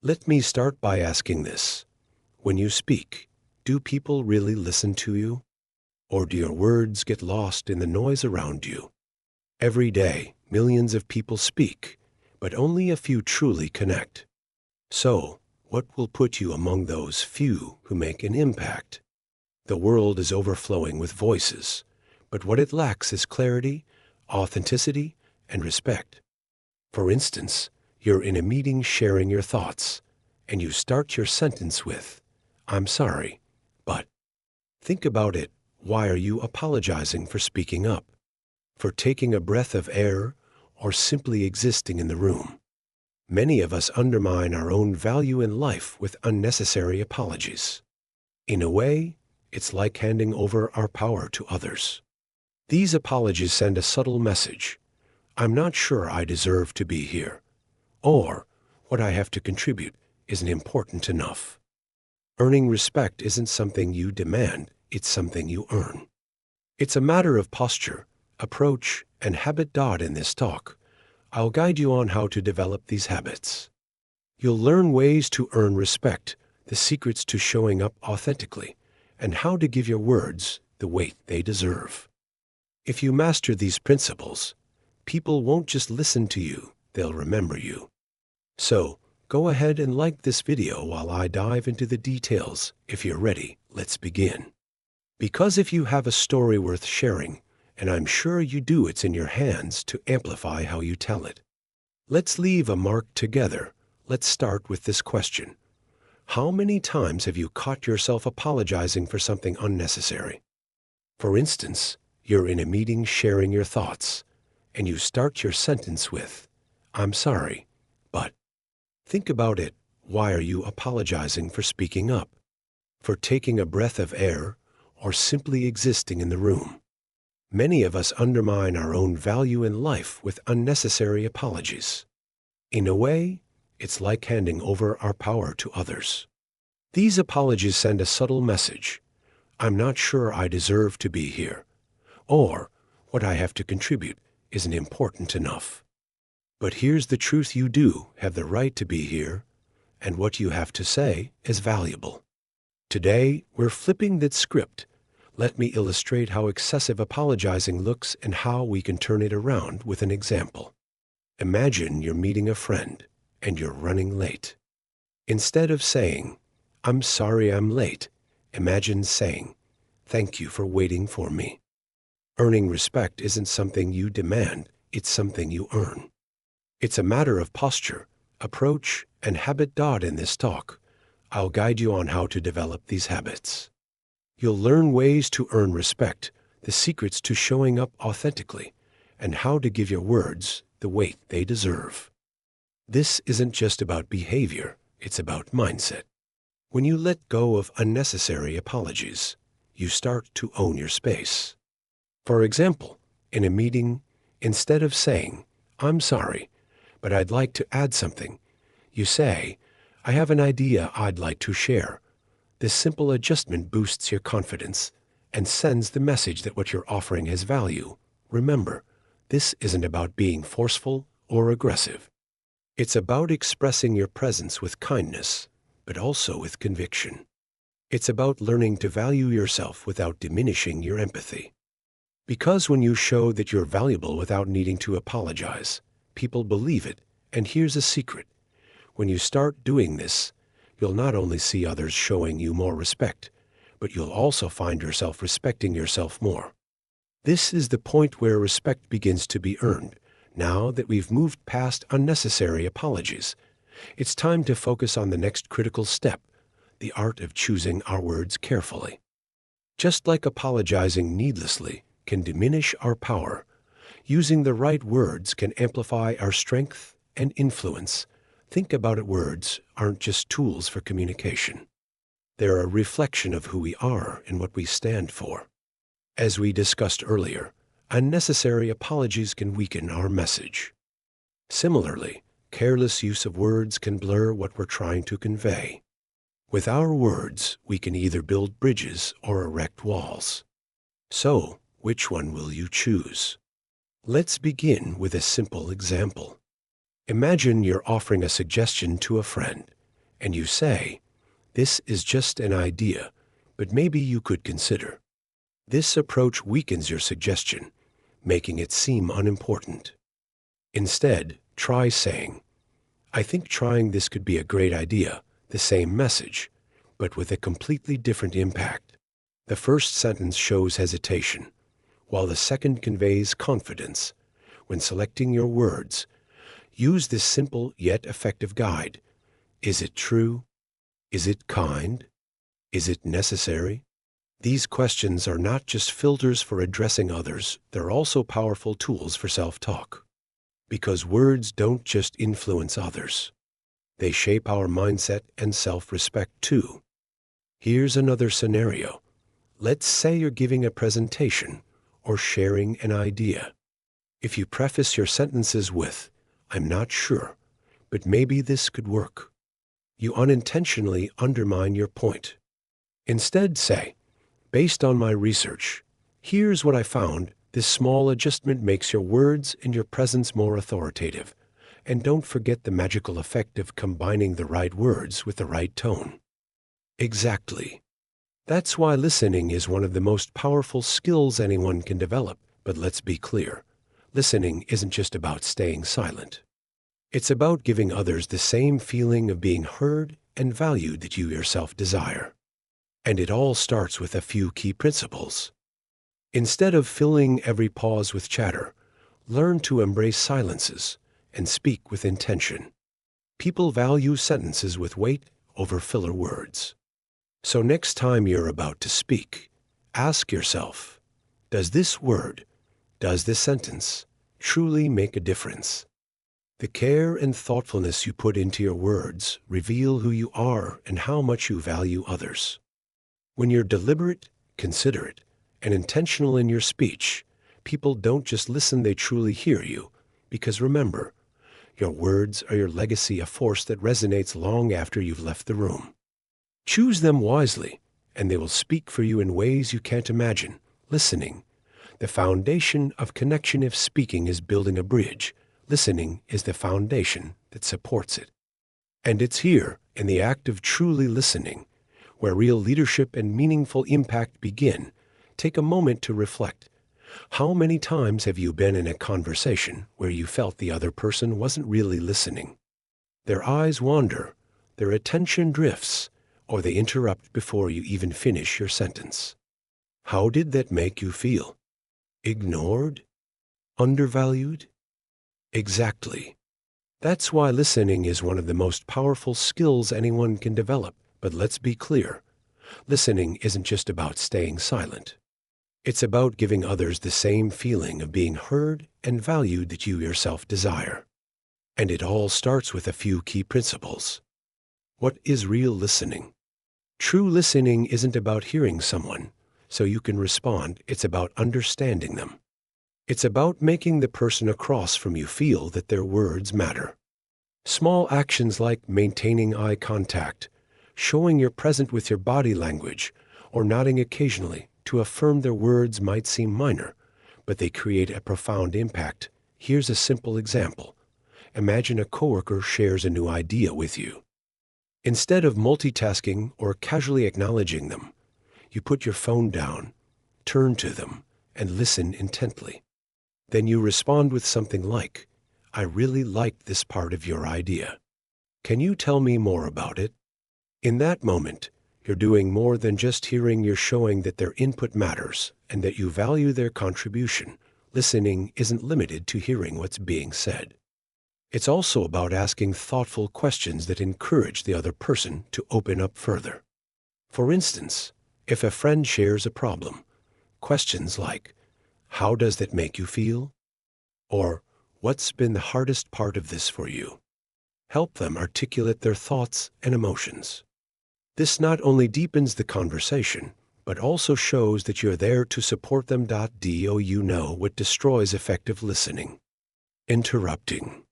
Let me start by asking this. When you speak, do people really listen to you? Or do your words get lost in the noise around you? Every day, millions of people speak, but only a few truly connect. So, what will put you among those few who make an impact? The world is overflowing with voices, but what it lacks is clarity, authenticity, and respect. For instance, you're in a meeting sharing your thoughts, and you start your sentence with, "I'm sorry, but..." Think about it. Why are you apologizing for speaking up? For taking a breath of air, or simply existing in the room? Many of us undermine our own value in life with unnecessary apologies. In a way, it's like handing over our power to others. These apologies send a subtle message. I'm not sure I deserve to be here. Or, what I have to contribute isn't important enough. Earning respect isn't something you demand, it's something you earn. It's a matter of posture, approach, and habit. In this talk, I'll guide you on how to develop these habits. You'll learn ways to earn respect, the secrets to showing up authentically, and how to give your words the weight they deserve. If you master these principles, people won't just listen to you, they'll remember you. So, go ahead and like this video while I dive into the details. If you're ready, let's begin. Because if you have a story worth sharing, and I'm sure you do, it's in your hands to amplify how you tell it. Let's leave a mark together. Let's start with this question. How many times have you caught yourself apologizing for something unnecessary? For instance, you're in a meeting sharing your thoughts, and you start your sentence with, "I'm sorry, but..." Think about it. Why are you apologizing for speaking up? For taking a breath of air, or simply existing in the room? Many of us undermine our own value in life with unnecessary apologies. In a way, it's like handing over our power to others. These apologies send a subtle message. I'm not sure I deserve to be here. Or, what I have to contribute isn't important enough. But here's the truth: you do have the right to be here, and what you have to say is valuable. Today, we're flipping that script. Let me illustrate how excessive apologizing looks and how we can turn it around with an example. Imagine you're meeting a friend, and you're running late. Instead of saying, "I'm sorry I'm late," imagine saying, "Thank you for waiting for me." Earning respect isn't something you demand, it's something you earn. It's a matter of posture, approach, and habit. In this talk, I'll guide you on how to develop these habits. You'll learn ways to earn respect, the secrets to showing up authentically, and how to give your words the weight they deserve. This isn't just about behavior, it's about mindset. When you let go of unnecessary apologies, you start to own your space. For example, in a meeting, instead of saying, "I'm sorry, but I'd like to add something," you say, "I have an idea I'd like to share." This simple adjustment boosts your confidence and sends the message that what you're offering has value. Remember, this isn't about being forceful or aggressive. It's about expressing your presence with kindness, but also with conviction. It's about learning to value yourself without diminishing your empathy. Because when you show that you're valuable without needing to apologize, people believe it. And here's a secret. When you start doing this, you'll not only see others showing you more respect, but you'll also find yourself respecting yourself more. This is the point where respect begins to be earned. Now that we've moved past unnecessary apologies, it's time to focus on the next critical step, the art of choosing our words carefully. Just like apologizing needlessly can diminish our power, using the right words can amplify our strength and influence. Think about it, words aren't just tools for communication. They're a reflection of who we are and what we stand for. As we discussed earlier, unnecessary apologies can weaken our message. Similarly, careless use of words can blur what we're trying to convey. With our words, we can either build bridges or erect walls. So, which one will you choose? Let's begin with a simple example. Imagine you're offering a suggestion to a friend, and you say, "This is just an idea, but maybe you could consider." This approach weakens your suggestion, making it seem unimportant. Instead, try saying, "I think trying this could be a great idea," the same message, but with a completely different impact. The first sentence shows hesitation, while the second conveys confidence. When selecting your words, use this simple yet effective guide. Is it true? Is it kind? Is it necessary? These questions are not just filters for addressing others, they're also powerful tools for self-talk. Because words don't just influence others. They shape our mindset and self-respect too. Here's another scenario. Let's say you're giving a presentation or sharing an idea. If you preface your sentences with, "I'm not sure, but maybe this could work," you unintentionally undermine your point. Instead say, "Based on my research, here's what I found. This small adjustment makes your words and your presence more authoritative." And don't forget the magical effect of combining the right words with the right tone. Exactly. That's why listening is one of the most powerful skills anyone can develop. But let's be clear, listening isn't just about staying silent. It's about giving others the same feeling of being heard and valued that you yourself desire. And it all starts with a few key principles. Instead of filling every pause with chatter, learn to embrace silences and speak with intention. People value sentences with weight over filler words. So next time you're about to speak, ask yourself, does this word, does this sentence truly make a difference? The care and thoughtfulness you put into your words reveal who you are and how much you value others. When you're deliberate, considerate, and intentional in your speech, people don't just listen, they truly hear you. Because remember, your words are your legacy, a force that resonates long after you've left the room. Choose them wisely, and they will speak for you in ways you can't imagine. Listening, the foundation of connection. If speaking is building a bridge, listening is the foundation that supports it. And it's here, in the act of truly listening, where real leadership and meaningful impact begin. Take a moment to reflect. How many times have you been in a conversation where you felt the other person wasn't really listening? Their eyes wander, their attention drifts, or they interrupt before you even finish your sentence. How did that make you feel? Ignored? Undervalued? Exactly. That's why listening is one of the most powerful skills anyone can develop. But let's be clear, listening isn't just about staying silent. It's about giving others the same feeling of being heard and valued that you yourself desire. And it all starts with a few key principles. What is real listening? True listening isn't about hearing someone so you can respond. It's about understanding them. It's about making the person across from you feel that their words matter. Small actions like maintaining eye contact, showing you're present with your body language, or nodding occasionally to affirm their words might seem minor, but they create a profound impact. Here's a simple example. Imagine a coworker shares a new idea with you. Instead of multitasking or casually acknowledging them, you put your phone down, turn to them, and listen intently. Then you respond with something like, "I really liked this part of your idea. Can you tell me more about it?" In that moment, you're doing more than just hearing. You're showing that their input matters and that you value their contribution. Listening isn't limited to hearing what's being said. It's also about asking thoughtful questions that encourage the other person to open up further. For instance, if a friend shares a problem, questions like, "How does that make you feel?" Or, "What's been the hardest part of this for you?" help them articulate their thoughts and emotions. This not only deepens the conversation, but also shows that you're there to support them. Do you know what destroys effective listening? Interrupting.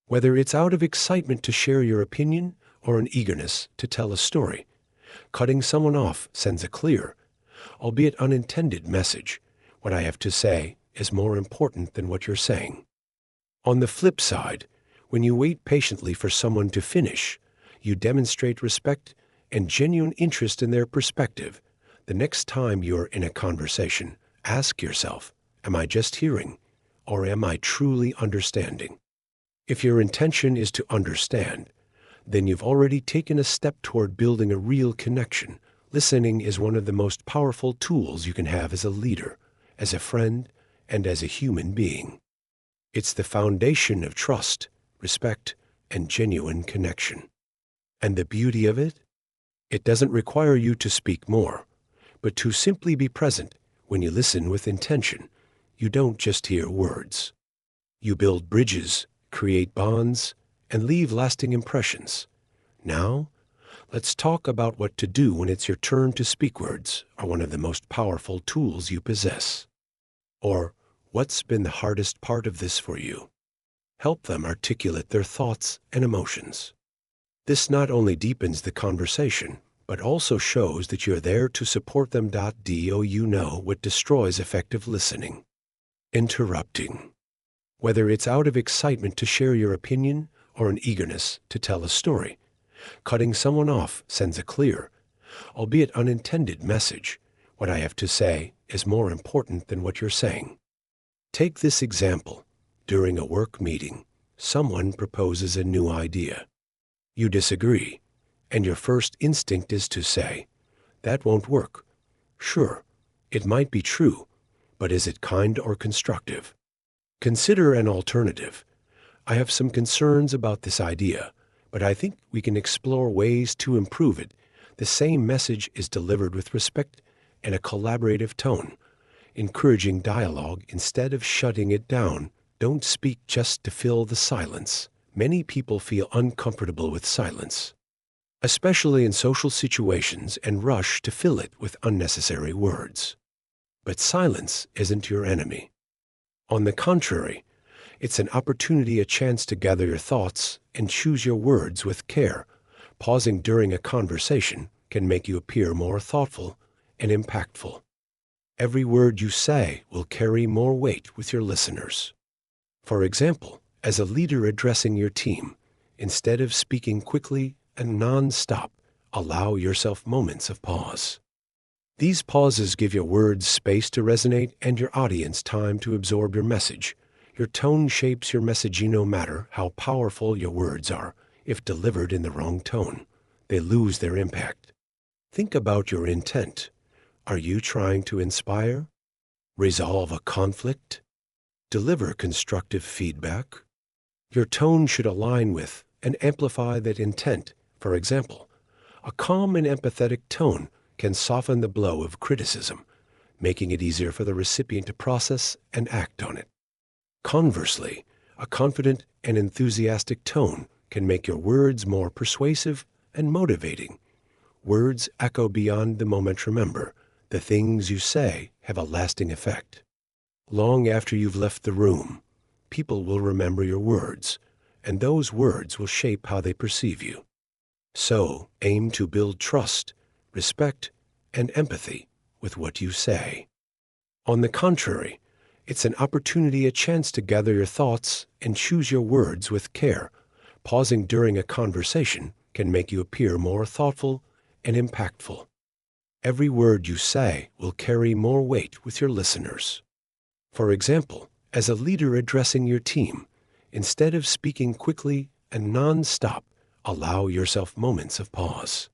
Whether it's out of excitement to share your opinion or an eagerness to tell a story, cutting someone off sends a clear, albeit unintended message. What I have to say is more important than what you're saying. On the flip side, when you wait patiently for someone to finish, You demonstrate respect and genuine interest in their perspective. The next time you're in a conversation, ask yourself, am I just hearing, or am I truly understanding? If your intention is to understand, then you've already taken a step toward building a real connection. Listening is one of the most powerful tools you can have as a leader, as a friend, and as a human being. It's the foundation of trust, respect, and genuine connection. And the beauty of it? It doesn't require you to speak more, but to simply be present. When you listen with intention, you don't just hear words. You build bridges, create bonds, and leave lasting impressions. Now, let's talk about what to do when it's your turn to speak. Words are one of the most powerful tools you possess. Or, what's been the hardest part of this for you? Help them articulate their thoughts and emotions. This not only deepens the conversation, but also shows that you're there to support them. Do you know what destroys effective listening? Interrupting. Whether it's out of excitement to share your opinion or an eagerness to tell a story, cutting someone off sends a clear, albeit unintended message. What I have to say is more important than what you're saying. Take this example. During a work meeting, someone proposes a new idea. You disagree, and your first instinct is to say, that won't work. Sure, it might be true, but is it kind or constructive? Consider an alternative. I have some concerns about this idea, but I think we can explore ways to improve it. The same message is delivered with respect and a collaborative tone, encouraging dialogue instead of shutting it down. Don't speak just to fill the silence. Many people feel uncomfortable with silence, especially in social situations, and rush to fill it with unnecessary words. But silence isn't your enemy. On the contrary, it's an opportunity, a chance to gather your thoughts and choose your words with care. Pausing during a conversation can make you appear more thoughtful and impactful. Every word you say will carry more weight with your listeners. For example, as a leader addressing your team, instead of speaking quickly and non-stop, allow yourself moments of pause. These pauses give your words space to resonate and your audience time to absorb your message. Your tone shapes your message. No matter how powerful your words are, if delivered in the wrong tone, they lose their impact. Think about your intent. Are you trying to inspire? Resolve a conflict? Deliver constructive feedback? Your tone should align with and amplify that intent. For example, a calm and empathetic tone can soften the blow of criticism, making it easier for the recipient to process and act on it. Conversely, a confident and enthusiastic tone can make your words more persuasive and motivating. Words echo beyond the moment. Remember, the things you say have a lasting effect. Long after you've left the room, people will remember your words, and those words will shape how they perceive you. So, aim to build trust, respect, and empathy with what you say. On the contrary, it's an opportunity, a chance to gather your thoughts and choose your words with care. Pausing during a conversation can make you appear more thoughtful and impactful. Every word you say will carry more weight with your listeners. For example, as a leader addressing your team, instead of speaking quickly and non-stop, allow yourself moments of pause.